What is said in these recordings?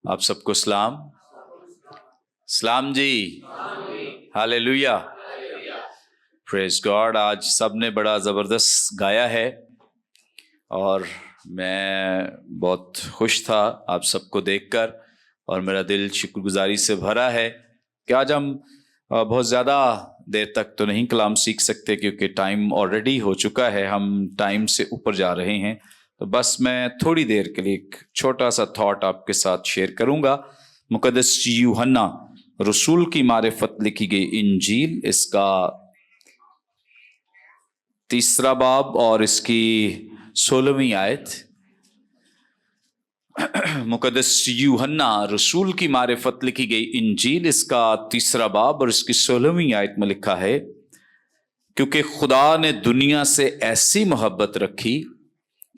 آپ سب کو سلام سلام جی، ہاللیلویا، پریز گاڈ۔ آج سب نے بڑا زبردست گایا ہے اور میں بہت خوش تھا آپ سب کو دیکھ کر، اور میرا دل شکر گزاری سے بھرا ہے کہ آج ہم بہت زیادہ دیر تک تو نہیں کلام سیکھ سکتے کیونکہ ٹائم آلریڈی ہو چکا ہے، ہم ٹائم سے اوپر جا رہے ہیں، تو بس میں تھوڑی دیر کے لیے ایک چھوٹا سا تھاٹ آپ کے ساتھ شیئر کروں گا۔ مقدس یوحنا رسول کی معرفت لکھی گئی انجیل، اس کا 3 باب اور اس کی 16ویں آیت۔ مقدس یوحنا رسول کی معرفت لکھی گئی انجیل، اس کا 3 باب اور اس کی 16ویں آیت میں لکھا ہے، کیونکہ خدا نے دنیا سے ایسی محبت رکھی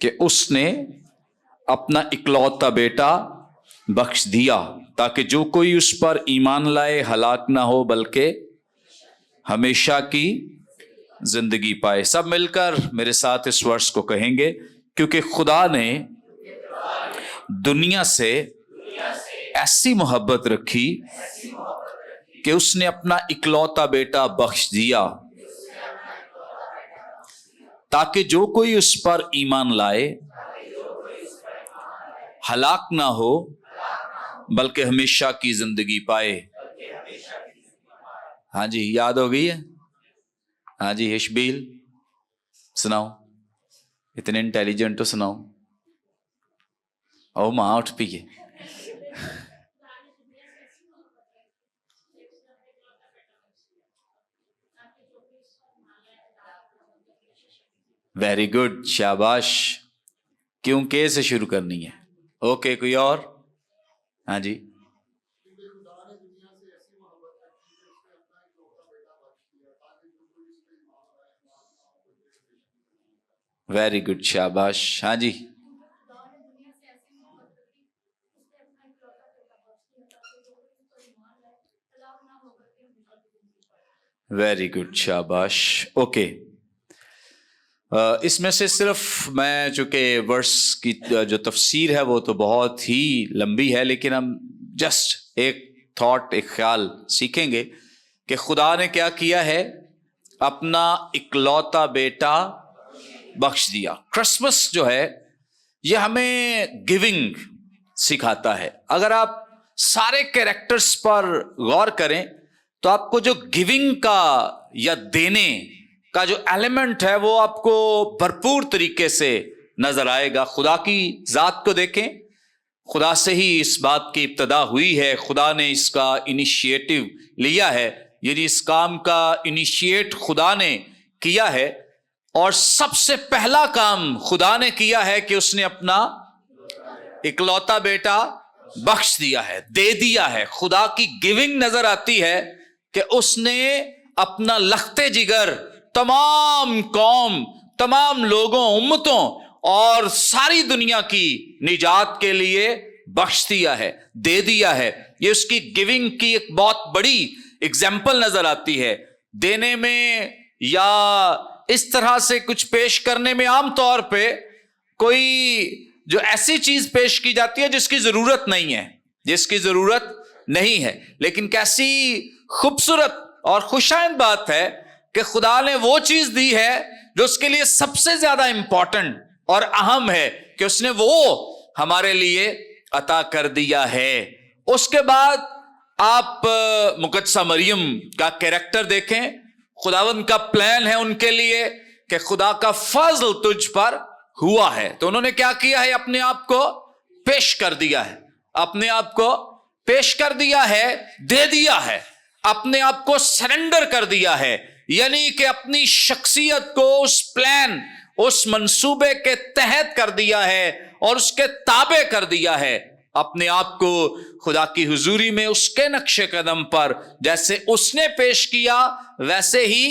کہ اس نے اپنا اکلوتا بیٹا بخش دیا تاکہ جو کوئی اس پر ایمان لائے ہلاک نہ ہو بلکہ ہمیشہ کی زندگی پائے۔ سب مل کر میرے ساتھ اس ورس کو کہیں گے، کیونکہ خدا نے دنیا سے ایسی محبت رکھی کہ اس نے اپنا اکلوتا بیٹا بخش دیا تاکہ جو کوئی اس پر ایمان لائے ہلاک نہ ہو بلکہ ہمیشہ کی زندگی پائے۔ ہاں جی، یاد ہو گئی ہے؟ ہاں جی، ہشبیل سناؤ، اتنے انٹیلیجنٹ تو سناؤ۔ او ماں اٹھ پیے۔ ویری گڈ، شاباش۔ کیونکہ سے شروع کرنی ہے، اوکے، کوئی اور؟ ہاں جی، ویری گڈ، شاباش۔ ہاں جی، ویری گڈ، شاباش، اوکے۔ اس میں سے صرف میں، چونکہ ورس کی جو تفسیر ہے وہ تو بہت ہی لمبی ہے، لیکن ہم جسٹ ایک تھاٹ، ایک خیال سیکھیں گے کہ خدا نے کیا کیا ہے، اپنا اکلوتا بیٹا بخش دیا۔ کرسمس جو ہے یہ ہمیں گیونگ سکھاتا ہے۔ اگر آپ سارے کیریکٹرز پر غور کریں تو آپ کو جو گیونگ کا یا دینے کا جو ایلیمنٹ ہے وہ آپ کو بھرپور طریقے سے نظر آئے گا۔ خدا کی ذات کو دیکھیں، خدا سے ہی اس بات کی ابتدا ہوئی ہے، خدا نے اس کا انیشیٹو لیا ہے، یعنی اس کام کا انیشیٹ خدا نے کیا ہے، اور سب سے پہلا کام خدا نے کیا ہے کہ اس نے اپنا اکلوتا بیٹا بخش دیا ہے، دے دیا ہے۔ خدا کی گیونگ نظر آتی ہے کہ اس نے اپنا لختے جگر تمام قوم، تمام لوگوں، امتوں اور ساری دنیا کی نجات کے لیے بخش دیا ہے، دے دیا ہے۔ یہ اس کی گیونگ کی ایک بہت بڑی اگزامپل نظر آتی ہے۔ دینے میں یا اس طرح سے کچھ پیش کرنے میں عام طور پہ کوئی جو ایسی چیز پیش کی جاتی ہے جس کی ضرورت نہیں ہے، جس کی ضرورت نہیں ہے، لیکن کیسی خوبصورت اور خوشائند بات ہے کہ خدا نے وہ چیز دی ہے جو اس کے لیے سب سے زیادہ امپورٹنٹ اور اہم ہے کہ اس نے وہ ہمارے لیے عطا کر دیا ہے۔ اس کے بعد آپ مقدسہ مریم کا کیریکٹر دیکھیں، خداوند کا پلان ہے ان کے لیے کہ خدا کا فضل تجھ پر ہوا ہے، تو انہوں نے کیا کیا ہے، اپنے آپ کو پیش کر دیا ہے، اپنے آپ کو پیش کر دیا ہے، دے دیا ہے، اپنے آپ کو سرنڈر کر دیا ہے، یعنی کہ اپنی شخصیت کو اس پلان، اس منصوبے کے تحت کر دیا ہے اور اس کے تابع کر دیا ہے، اپنے آپ کو خدا کی حضوری میں اس کے نقش قدم پر جیسے اس نے پیش کیا ویسے ہی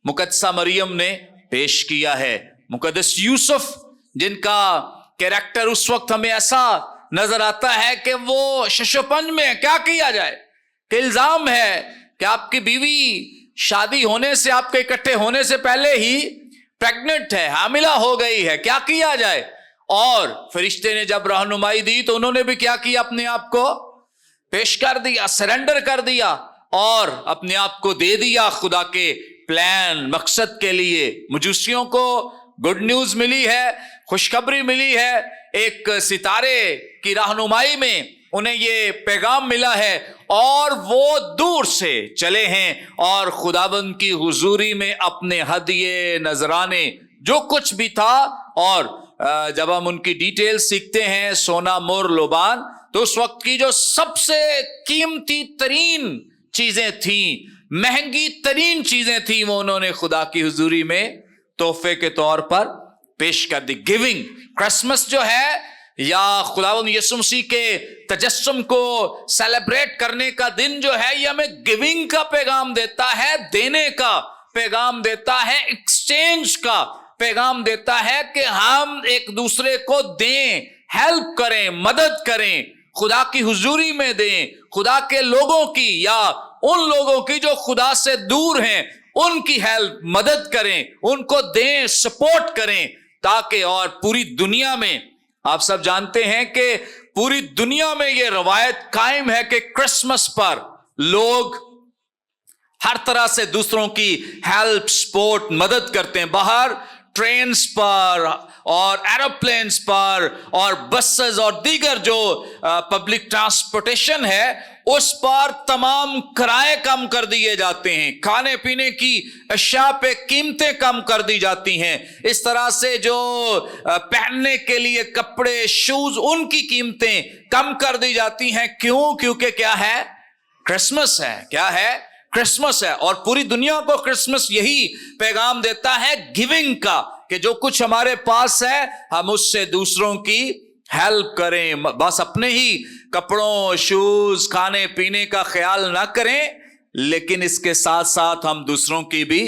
مقدسہ مریم نے پیش کیا ہے۔ مقدس یوسف جن کا کیریکٹر اس وقت ہمیں ایسا نظر آتا ہے کہ وہ شش و پنج میں کیا کیا جائے کہ الزام ہے کہ آپ کی بیوی شادی ہونے سے، آپ کے اکٹھے ہونے سے پہلے ہی پریگننٹ ہے، حاملہ ہو گئی ہے، کیا کیا جائے؟ اور فرشتے نے جب रहनुमाई दी تو उन्होंने भी क्या किया, अपने आप को पेश कर दिया, सरेंडर कर दिया और अपने आप को दे दिया खुदा के प्लान मकसद के लिए। मजूसियों को गुड न्यूज मिली है, खुशखबरी मिली है, एक सितारे की रहनुमाई में उन्हें ये पैगाम मिला है और वो दूर से चले हैं और खुदाबंद की हुजूरी में अपने हदिये नजराने जो कुछ भी था, और जब हम उनकी डिटेल सीखते हैं, सोना मोर लोबान, तो उस वक्त की जो सबसे कीमती तरीन चीजें थी, महंगी तरीन चीजें थी, वो उन्होंने खुदा की हुजूरी में तोहफे के तौर पर पेश कर दी। गिविंग, क्रिसमस जो है या खुदावंद यीशु मसीह के तजस्सुम को सेलिब्रेट करने का दिन जो है, ये हमें गिविंग का पैगाम देता है, देने का पैगाम देता है, एक्सचेंज का पैगाम देता है कि हम एक दूसरे को दें, हेल्प करें, मदद करें, खुदा की हुजूरी में दें, खुदा के लोगों की या उन लोगों की जो खुदा से दूर हैं, उनकी हेल्प, मदद करें, उनको दें, सपोर्ट करें, ताकि और पूरी दुनिया में, आप सब जानते हैं कि पूरी दुनिया में ये रवायत कायम है कि क्रिसमस पर लोग हर तरह से दूसरों की हेल्प, सपोर्ट, मदद करते हैं। बाहर ट्रेन्स पर और एरोप्लेन्स पर और बसेस और दीगर जो पब्लिक ट्रांसपोर्टेशन है, उस पर तमाम किराए कम कर दिए जाते हैं, खाने पीने की अशिया पे कीमतें कम कर दी जाती हैं, इस तरह से जो पहनने के लिए कपड़े, शूज, उनकी कीमतें कम कर दी जाती हैं। क्यों? क्योंकि क्या है? क्रिसमस है। क्या है? क्रिसमस है। और पूरी दुनिया को क्रिसमस यही पैगाम देता है गिविंग का, कि जो कुछ हमारे पास है हम उससे दूसरों की हेल्प करें, बस अपने ही कपड़ों, शूज, खाने पीने का ख्याल ना करें, लेकिन इसके साथ साथ हम दूसरों की भी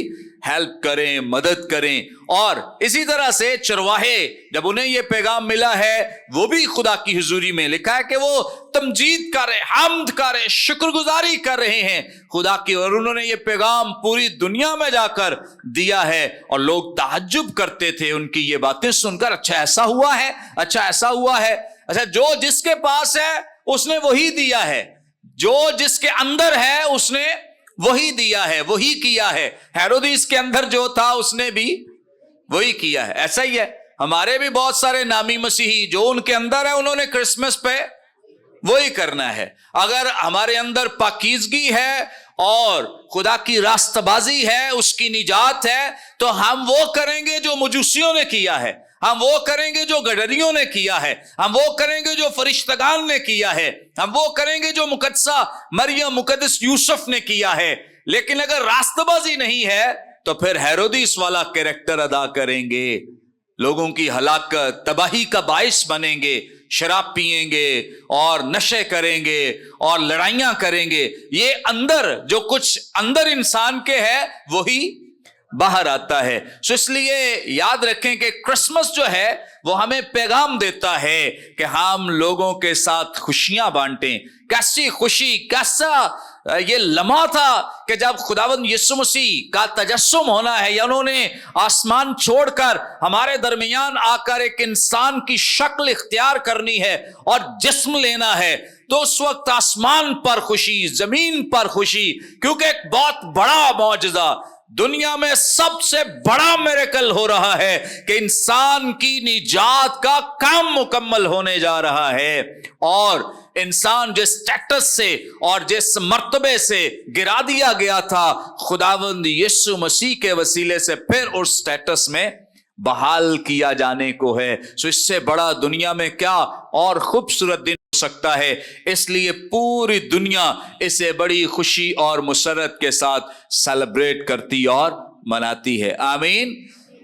हेल्प करें, मदद करें। और इसी तरह से चरवाहे, जब उन्हें यह पैगाम मिला है, वो भी खुदा की हुजूरी में लिखा है कि वो तमजीद कर रहे, हम्द कर रहे, शुक्रगुजारी कर रहे हैं खुदा की, और उन्होंने ये पैगाम पूरी दुनिया में जाकर दिया है और लोग ताज्जुब करते थे उनकी ये बातें सुनकर। अच्छा ऐसा हुआ है, अच्छा ऐसा हुआ है, अच्छा जो जिसके पास है उसने वही दिया है, जो जिसके अंदर है उसने वही दिया है, वही किया है। हेरोदिस के अंदर जो था उसने भी वही किया है। ऐसा ही है, हमारे भी बहुत सारे नामी मसीही जो उनके अंदर है, उन्होंने क्रिसमस पे वही करना है। अगर हमारे अंदर पाकीज़गी है और खुदा की रास्तबाजी है, उसकी निजात है, तो हम वो करेंगे जो मजूसियों ने किया है, हम वो करेंगे जो गडरियों ने किया है, हम वो करेंगे जो फरिश्तगान ने किया है, हम वो करेंगे जो मुकद्दसा मरियम, मुकद्दस यूसुफ ने किया है। लेकिन अगर रास्तबाजी नहीं है तो फिर हेरोदिस वाला कैरेक्टर अदा करेंगे, लोगों की हलाकत, तबाही का बाइस बनेंगे, शराब पिएंगे और नशे करेंगे और लड़ाइयां करेंगे। ये अंदर जो कुछ अंदर इंसान के है वही बाहर आता है। सो इसलिए याद रखें कि क्रिसमस जो है वो हमें पैगाम देता है कि हम लोगों के साथ खुशियां बांटें। कैसी खुशी, कैसा ये लम्हा था कि जब खुदावंद यीशु मसीह का तजस्सुम होना है, या उन्होंने आसमान छोड़कर हमारे दरमियान आकर एक इंसान की शक्ल इख्तियार करनी है और जिस्म लेना है, तो उस वक्त आसमान पर खुशी, जमीन पर खुशी, क्योंकि एक बहुत बड़ा मौजज़ा, दुनिया में सबसे बड़ा मिरेकल हो रहा है कि इंसान की निजात का काम मुकम्मल होने जा रहा है। और इंसान जिस स्टेटस से और जिस मर्तबे से गिरा दिया गया था, खुदावंद यीशु मसीह के वसीले से फिर उस स्टेटस में बहाल किया जाने को है। सो इससे बड़ा दुनिया में क्या और खूबसूरत दिन हो सकता है। इसलिए पूरी दुनिया इसे बड़ी खुशी और मुसरत के साथ सेलिब्रेट करती और मनाती है। आमीन।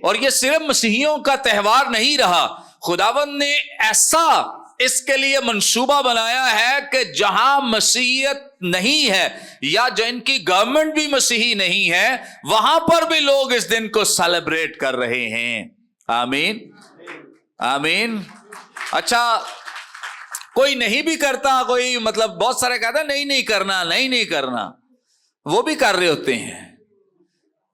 और ये सिर्फ मसीहियों का त्यौहार नहीं रहा, खुदावंद ने ऐसा इसके लिए मंसूबा बनाया है कि जहां मसीहियत नहीं है या जो इनकी गवर्नमेंट भी मसीही नहीं है, वहां पर भी लोग इस दिन को सेलिब्रेट कर रहे हैं। आमीन, आमीन। अच्छा, कोई नहीं भी करता, कोई मतलब बहुत सारे कहता है नहीं करना, नहीं करना, वो भी कर रहे होते हैं,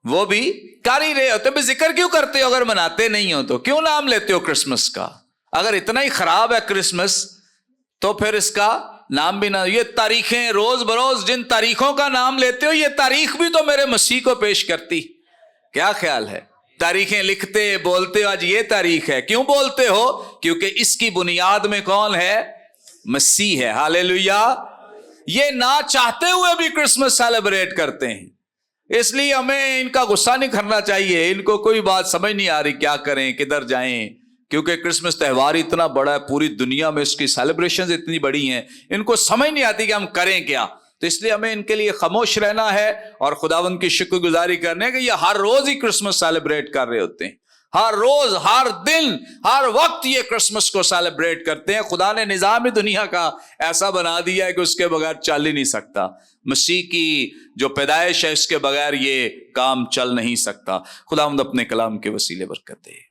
वो भी कर ही रहे होते हैं। जिक्र क्यों करते हो अगर मनाते नहीं हो तो? क्यों नाम लेते हो क्रिसमस का? اگر اتنا ہی خراب ہے کرسمس تو پھر اس کا نام بھی نہ. یہ تاریخیں روز بروز جن تاریخوں کا نام لیتے ہو، یہ تاریخ بھی تو میرے مسیح کو پیش کرتی. کیا خیال ہے؟ تاریخیں لکھتے بولتے ہو آج یہ تاریخ ہے. کیوں بولتے ہو؟ کیونکہ اس کی بنیاد میں کون ہے؟ مسیح ہے. ہاللیلویا. یہ نہ چاہتے ہوئے بھی کرسمس سیلیبریٹ کرتے ہیں. اس لیے ہمیں ان کا غصہ نہیں کرنا چاہیے. ان کو کوئی بات سمجھ نہیں آ رہی کیا کریں، کدھر جائیں، کیونکہ کرسمس تہوار اتنا بڑا ہے، پوری دنیا میں اس کی سیلیبریشنز اتنی بڑی ہیں، ان کو سمجھ نہیں آتی کہ ہم کریں کیا. تو اس لیے ہمیں ان کے لیے خاموش رہنا ہے اور خداوند کی شکر گزاری کرنے کہ یہ ہر روز ہی کرسمس سیلیبریٹ کر رہے ہوتے ہیں. ہر روز، ہر دن، ہر وقت یہ کرسمس کو سیلیبریٹ کرتے ہیں. خدا نے نظام دنیا کا ایسا بنا دیا ہے کہ اس کے بغیر چل ہی نہیں سکتا. مسیح کی جو پیدائش ہے اس کے بغیر یہ کام چل نہیں سکتا. خداوند اپنے کلام کے وسیلے برکت دے.